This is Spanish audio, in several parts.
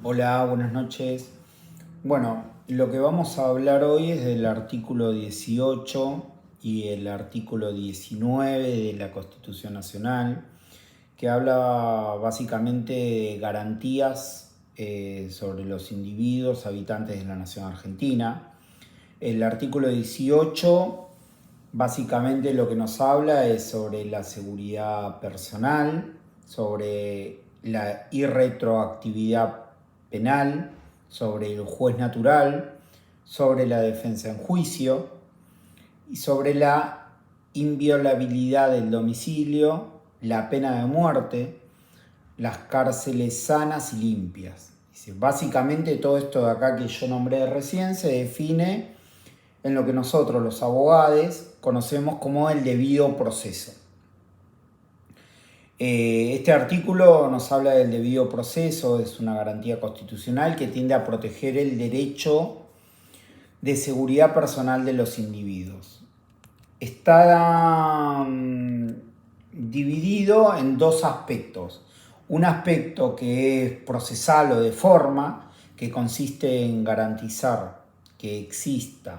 Hola, buenas noches. Bueno, lo que vamos a hablar hoy es del artículo 18 y el artículo 19 de la Constitución Nacional, que habla básicamente de garantías sobre los individuos habitantes de la nación argentina. El artículo 18 básicamente lo que nos habla es sobre la seguridad personal, sobre la irretroactividad penal, sobre el juez natural, sobre la defensa en juicio y sobre la inviolabilidad del domicilio, la pena de muerte, las cárceles sanas y limpias. Dice, básicamente todo esto de acá que yo nombré recién se define en lo que nosotros los abogados conocemos como el debido proceso. Este artículo nos habla del debido proceso, es una garantía constitucional que tiende a proteger el derecho de seguridad personal de los individuos. Está dividido en dos aspectos. Un aspecto que es procesal o de forma, que consiste en garantizar que exista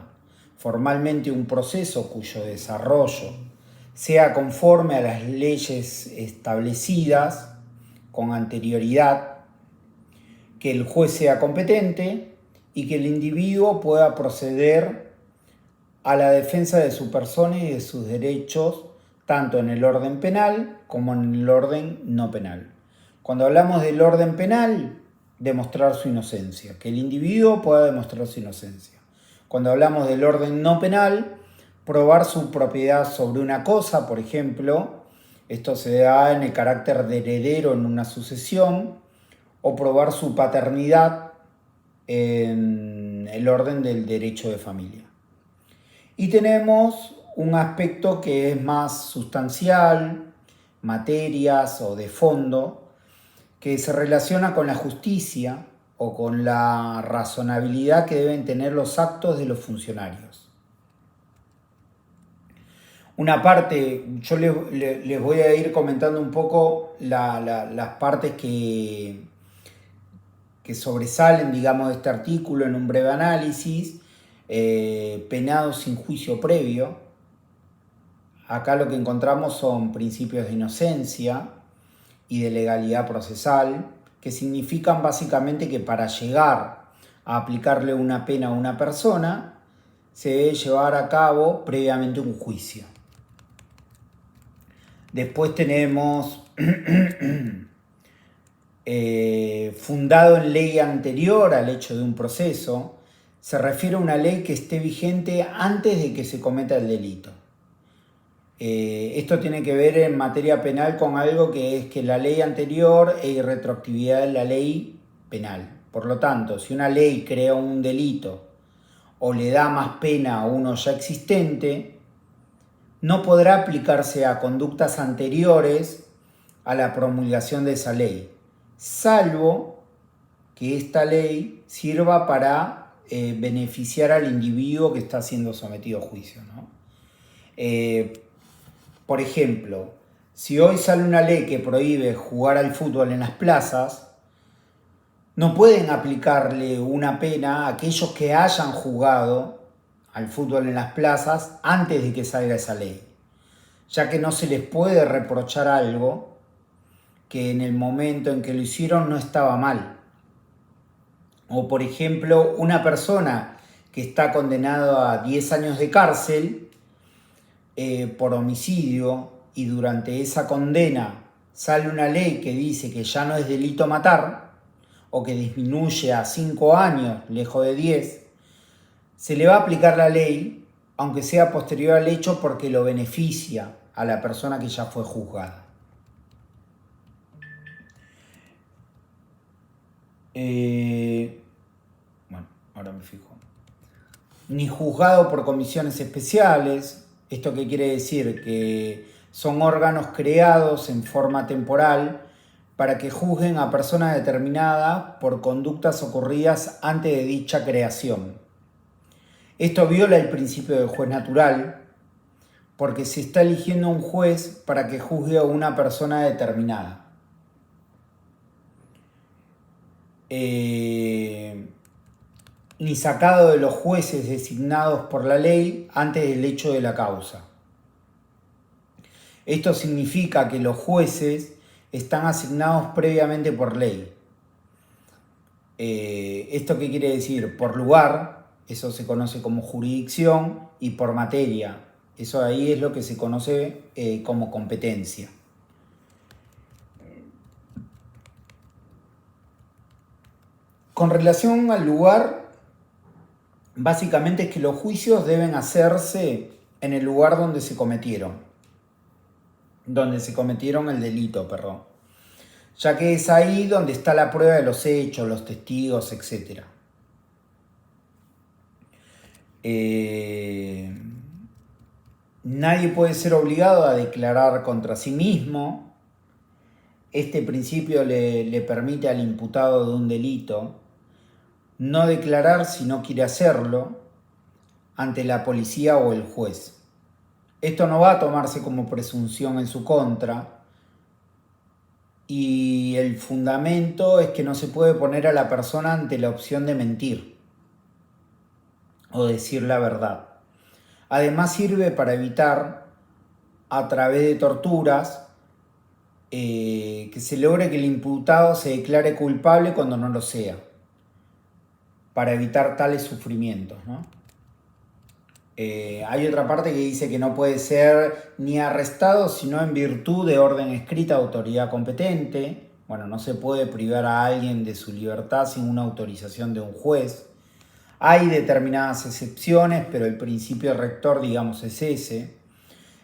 formalmente un proceso cuyo desarrollo sea conforme a las leyes establecidas con anterioridad, que el juez sea competente y que el individuo pueda proceder a la defensa de su persona y de sus derechos, tanto en el orden penal como en el orden no penal. Cuando hablamos del orden penal, demostrar su inocencia, que el individuo pueda demostrar su inocencia. Cuando hablamos del orden no penal, probar su propiedad sobre una cosa, por ejemplo, esto se da en el carácter de heredero en una sucesión, o probar su paternidad en el orden del derecho de familia. Y tenemos un aspecto que es más sustancial, materias o de fondo, que se relaciona con la justicia o con la razonabilidad que deben tener los actos de los funcionarios. Una parte, yo les voy a ir comentando un poco las partes que sobresalen, digamos, de este artículo en un breve análisis. Penados sin juicio previo. Acá lo que encontramos son principios de inocencia y de legalidad procesal, que significan básicamente que para llegar a aplicarle una pena a una persona, se debe llevar a cabo previamente un juicio. Después tenemos fundado en ley anterior al hecho de un proceso, se refiere a una ley que esté vigente antes de que se cometa el delito. Esto tiene que ver en materia penal con algo que es que la ley anterior es irretroactividad de la ley penal. Por lo tanto, si una ley crea un delito o le da más pena a uno ya existente, no podrá aplicarse a conductas anteriores a la promulgación de esa ley, salvo que esta ley sirva para beneficiar al individuo que está siendo sometido a juicio, ¿no? Por ejemplo, si hoy sale una ley que prohíbe jugar al fútbol en las plazas, no pueden aplicarle una pena a aquellos que hayan jugado al fútbol en las plazas antes de que salga esa ley, ya que no se les puede reprochar algo que en el momento en que lo hicieron no estaba mal. O por ejemplo, una persona que está condenada a 10 años de cárcel por homicidio y durante esa condena sale una ley que dice que ya no es delito matar o que disminuye a 5 años lejos de 10, se le va a aplicar la ley aunque sea posterior al hecho porque lo beneficia a la persona que ya fue juzgada. Bueno, ahora me fijo. Ni juzgado por comisiones especiales. ¿Esto qué quiere decir? Que son órganos creados en forma temporal para que juzguen a personas determinadas por conductas ocurridas antes de dicha creación. Esto viola el principio del juez natural porque se está eligiendo un juez para que juzgue a una persona determinada. ni sacado de los jueces designados por la ley antes del hecho de la causa. Esto significa que los jueces están asignados previamente por ley. ¿Esto qué quiere decir? Por lugar, eso se conoce como jurisdicción, y por materia, eso ahí es lo que se conoce como competencia. Con relación al lugar, básicamente es que los juicios deben hacerse en el lugar donde se cometieron el delito, perdón, ya que es ahí donde está la prueba de los hechos, los testigos, etc. Nadie puede ser obligado a declarar contra sí mismo. Este principio le permite al imputado de un delito no declarar si no quiere hacerlo ante la policía o el juez. Esto no va a tomarse como presunción en su contra, y el fundamento es que no se puede poner a la persona ante la opción de mentir o decir la verdad. Además sirve para evitar, a través de torturas, que se logre que el imputado se declare culpable cuando no lo sea, para evitar tales sufrimientos, ¿no? Hay otra parte que dice que no puede ser ni arrestado sino en virtud de orden escrita de autoridad competente. Bueno, no se puede privar a alguien de su libertad sin una autorización de un juez. Hay determinadas excepciones, pero el principio rector, digamos, es ese.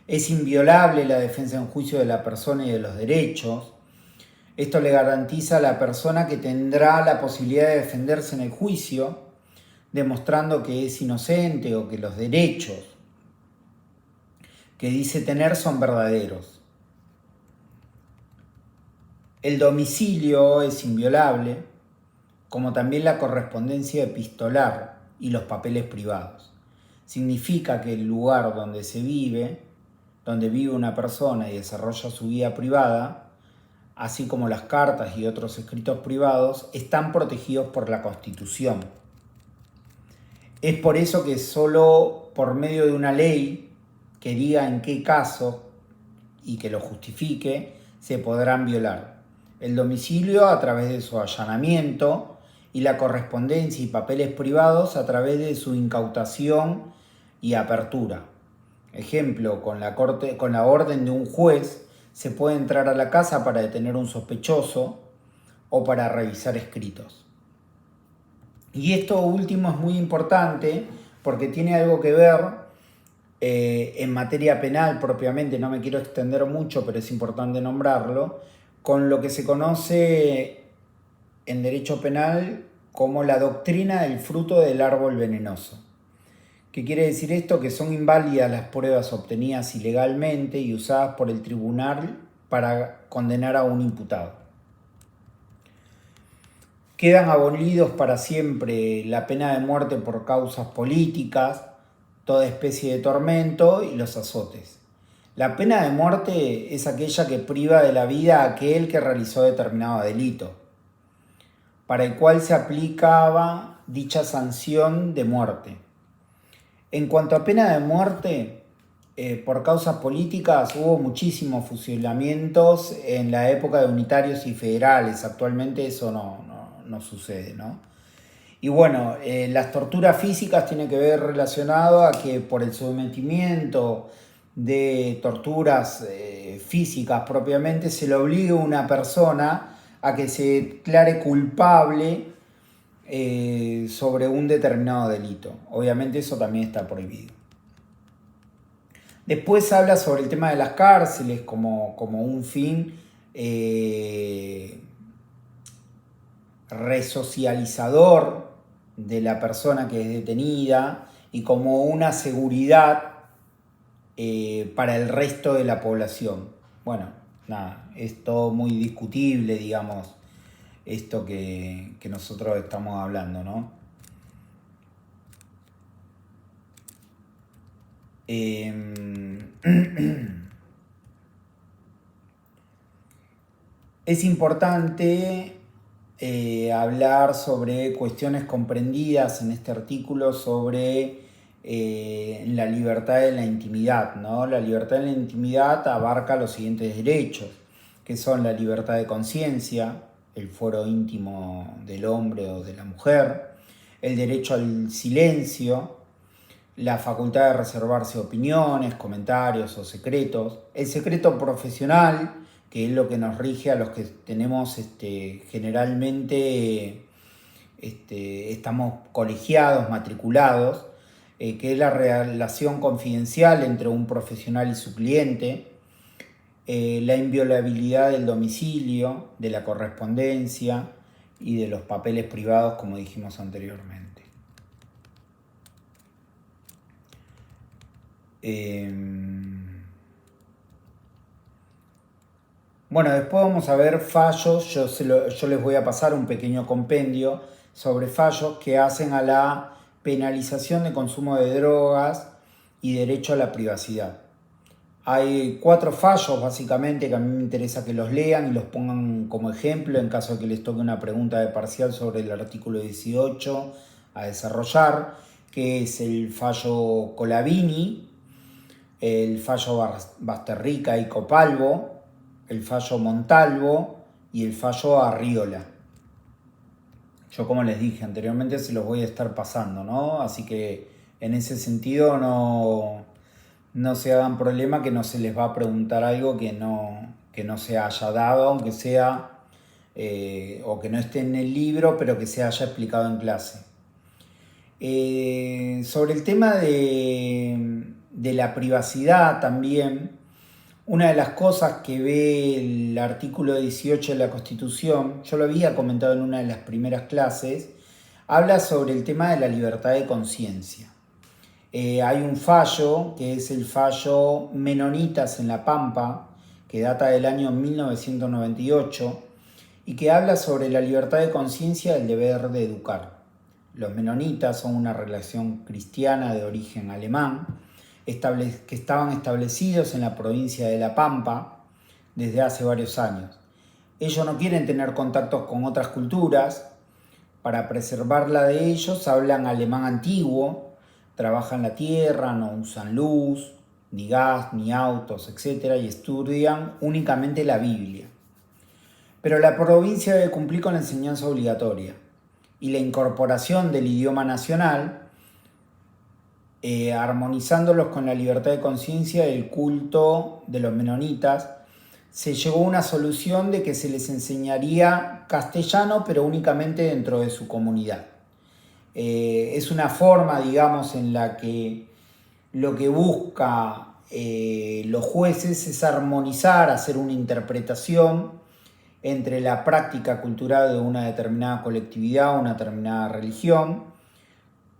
Es inviolable la defensa en juicio de la persona y de los derechos. Esto le garantiza a la persona que tendrá la posibilidad de defenderse en el juicio, demostrando que es inocente o que los derechos que dice tener son verdaderos. El domicilio es inviolable, como también la correspondencia epistolar y los papeles privados. Significa que el lugar donde vive una persona y desarrolla su vida privada, así como las cartas y otros escritos privados, están protegidos por la Constitución. Es por eso que solo por medio de una ley que diga en qué caso y que lo justifique, se podrán violar el domicilio a través de su allanamiento y la correspondencia y papeles privados a través de su incautación y apertura. Ejemplo, con la orden de un juez se puede entrar a la casa para detener a un sospechoso o para revisar escritos. Y esto último es muy importante porque tiene algo que ver en materia penal propiamente, no me quiero extender mucho, pero es importante nombrarlo, con lo que se conoce en derecho penal como la doctrina del fruto del árbol venenoso. ¿Qué quiere decir esto? Que son inválidas las pruebas obtenidas ilegalmente y usadas por el tribunal para condenar a un imputado. Quedan abolidos para siempre la pena de muerte por causas políticas, toda especie de tormento y los azotes. La pena de muerte es aquella que priva de la vida a aquel que realizó determinado delito, para el cual se aplicaba dicha sanción de muerte. En cuanto a pena de muerte, por causas políticas hubo muchísimos fusilamientos en la época de unitarios y federales. Actualmente eso no sucede, ¿no? Y bueno, las torturas físicas tienen que ver relacionado a que por el sometimiento de torturas físicas propiamente se le obligue a una persona a que se declare culpable sobre un determinado delito. Obviamente eso también está prohibido. Después habla sobre el tema de las cárceles como un fin resocializador de la persona que es detenida y como una seguridad para el resto de la población. Bueno, nada, es todo muy discutible, digamos, esto que nosotros estamos hablando, ¿no? Es importante hablar sobre cuestiones comprendidas en este artículo sobre la libertad de la intimidad, ¿no? La libertad de la intimidad abarca los siguientes derechos, que son la libertad de conciencia, el fuero íntimo del hombre o de la mujer, el derecho al silencio, la facultad de reservarse opiniones, comentarios o secretos, el secreto profesional, que es lo que nos rige a los que tenemos generalmente estamos colegiados, matriculados, que es la relación confidencial entre un profesional y su cliente, la inviolabilidad del domicilio, de la correspondencia y de los papeles privados, como dijimos anteriormente. Bueno, después vamos a ver fallos. Yo les voy a pasar un pequeño compendio sobre fallos que hacen a la penalización de consumo de drogas y derecho a la privacidad. Hay 4 fallos básicamente que a mí me interesa que los lean y los pongan como ejemplo en caso de que les toque una pregunta de parcial sobre el artículo 18 a desarrollar, que es el fallo Colavini, el fallo Basterrica y Copalvo, el fallo Montalvo y el fallo Arriola. Yo, como les dije anteriormente, se los voy a estar pasando, ¿no? Así que en ese sentido no se hagan problema, que no se les va a preguntar algo que no se haya dado, aunque sea, o que no esté en el libro, pero que se haya explicado en clase. Sobre el tema de la privacidad también, una de las cosas que ve el artículo 18 de la Constitución, yo lo había comentado en una de las primeras clases, habla sobre el tema de la libertad de conciencia. Hay un fallo, que es el fallo Menonitas en La Pampa, que data del año 1998, y que habla sobre la libertad de conciencia y el deber de educar. Los menonitas son una relación cristiana de origen alemán, que estaban establecidos en la provincia de La Pampa desde hace varios años. Ellos no quieren tener contactos con otras culturas. Para preservarla de ellos hablan alemán antiguo, trabajan la tierra, no usan luz, ni gas, ni autos, etc. y estudian únicamente la Biblia. Pero la provincia debe cumplir con la enseñanza obligatoria y la incorporación del idioma nacional, armonizándolos con la libertad de conciencia y el culto de los menonitas, se llegó a una solución de que se les enseñaría castellano, pero únicamente dentro de su comunidad. Es una forma, digamos, en la que lo que busca los jueces es armonizar, hacer una interpretación entre la práctica cultural de una determinada colectividad, una determinada religión,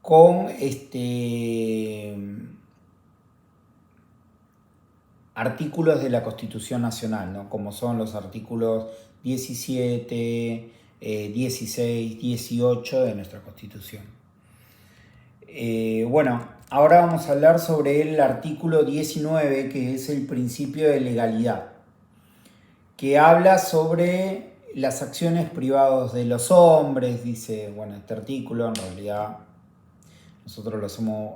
con artículos de la Constitución Nacional, ¿no? Como son los artículos 17, 16, 18 de nuestra Constitución. Bueno, ahora vamos a hablar sobre el artículo 19, que es el principio de legalidad, que habla sobre las acciones privadas de los hombres. Dice, bueno, este artículo en realidad nosotros lo hacemos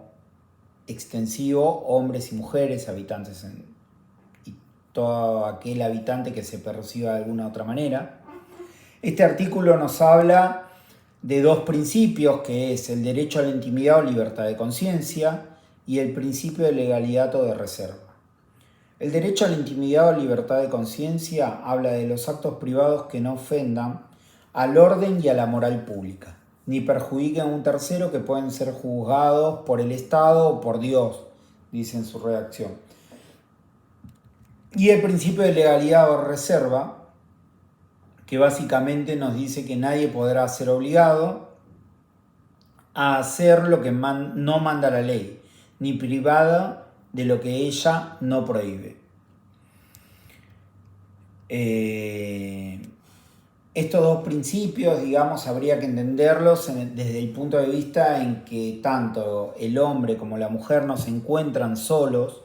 extensivo, hombres y mujeres, habitantes y todo aquel habitante que se perciba de alguna otra manera. Este artículo nos habla de 2 principios, que es el derecho a la intimidad o libertad de conciencia y el principio de legalidad o de reserva. El derecho a la intimidad o libertad de conciencia habla de los actos privados que no ofendan al orden y a la moral pública, ni perjudiquen a un tercero, que pueden ser juzgados por el Estado o por Dios, dice en su redacción. Y el principio de legalidad o reserva, que básicamente nos dice que nadie podrá ser obligado a hacer lo que no manda la ley, ni privada de lo que ella no prohíbe. Estos 2 principios, digamos, habría que entenderlos desde el punto de vista en que tanto el hombre como la mujer no se encuentran solos,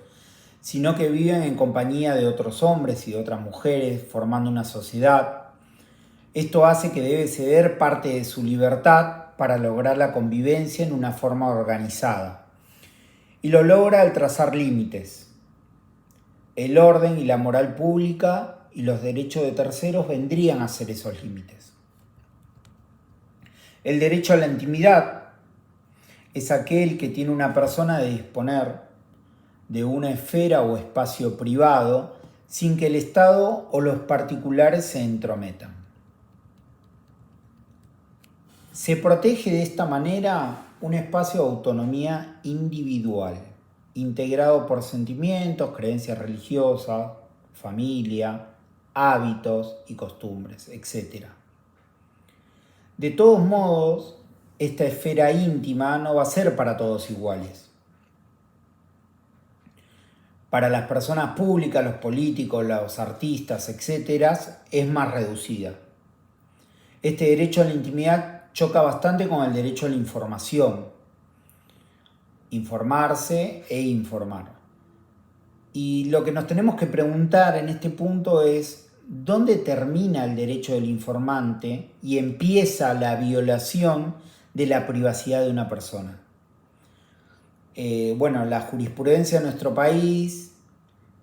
sino que viven en compañía de otros hombres y de otras mujeres, formando una sociedad. Esto hace que debe ceder parte de su libertad para lograr la convivencia en una forma organizada. Y lo logra al trazar límites. El orden y la moral pública y los derechos de terceros vendrían a ser esos límites. El derecho a la intimidad es aquel que tiene una persona de disponer de una esfera o espacio privado sin que el Estado o los particulares se entrometan. Se protege de esta manera un espacio de autonomía individual, integrado por sentimientos, creencias religiosas, familia, hábitos y costumbres, etc. De todos modos, esta esfera íntima no va a ser para todos iguales. Para las personas públicas, los políticos, los artistas, etc., es más reducida. Este derecho a la intimidad choca bastante con el derecho a la información. Informarse e informar. Y lo que nos tenemos que preguntar en este punto es, ¿dónde termina el derecho del informante y empieza la violación de la privacidad de una persona? La jurisprudencia de nuestro país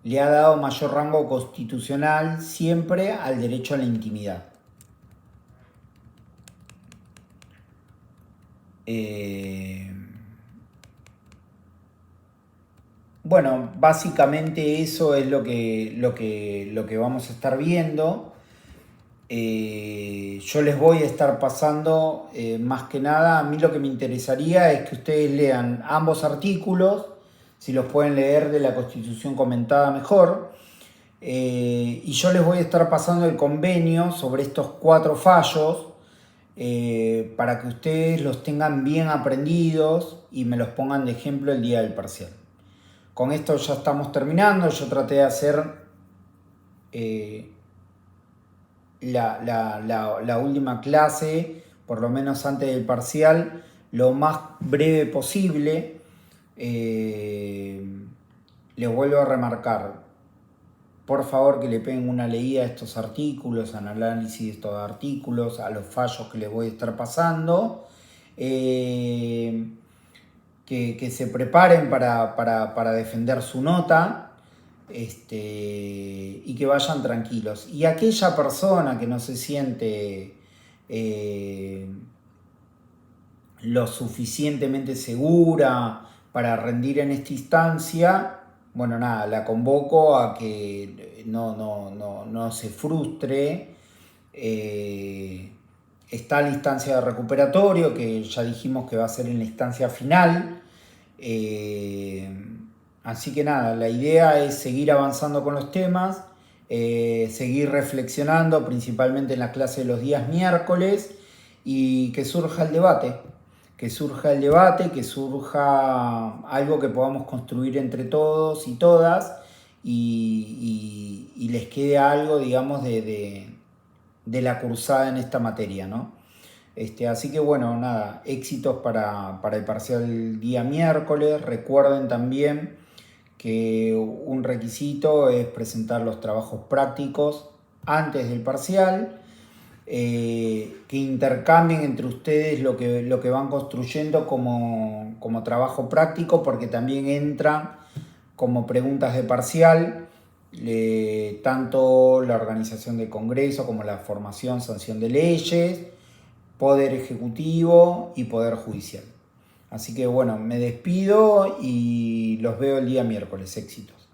le ha dado mayor rango constitucional siempre al derecho a la intimidad. Básicamente eso es lo que vamos a estar viendo. Yo les voy a estar pasando, más que nada, a mí lo que me interesaría es que ustedes lean ambos artículos, si los pueden leer de la Constitución comentada mejor, y yo les voy a estar pasando el convenio sobre estos 4 fallos, para que ustedes los tengan bien aprendidos y me los pongan de ejemplo el día del parcial. Con esto ya estamos terminando. Yo traté de hacer la última clase, por lo menos antes del parcial, lo más breve posible. Les vuelvo a remarcar, por favor que le peguen una leída a estos artículos, al análisis de estos artículos, a los fallos que les voy a estar pasando, que se preparen para defender su nota, y que vayan tranquilos. Y aquella persona que no se siente lo suficientemente segura para rendir en esta instancia, la convoco a que no se frustre. Está la instancia de recuperatorio, que ya dijimos que va a ser en la instancia final. Así que la idea es seguir avanzando con los temas, seguir reflexionando, principalmente en la clase de los días miércoles, y que surja el debate. Que surja algo que podamos construir entre todos y todas, y les quede algo, digamos, de la cursada en esta materia, ¿no? Así que éxitos para el parcial día miércoles. Recuerden también que un requisito es presentar los trabajos prácticos antes del parcial, que intercambien entre ustedes lo que van construyendo como trabajo práctico, porque también entran como preguntas de parcial, tanto la organización de congreso como la formación, sanción de leyes, poder ejecutivo y poder judicial. Así que me despido y los veo el día miércoles. Éxitos.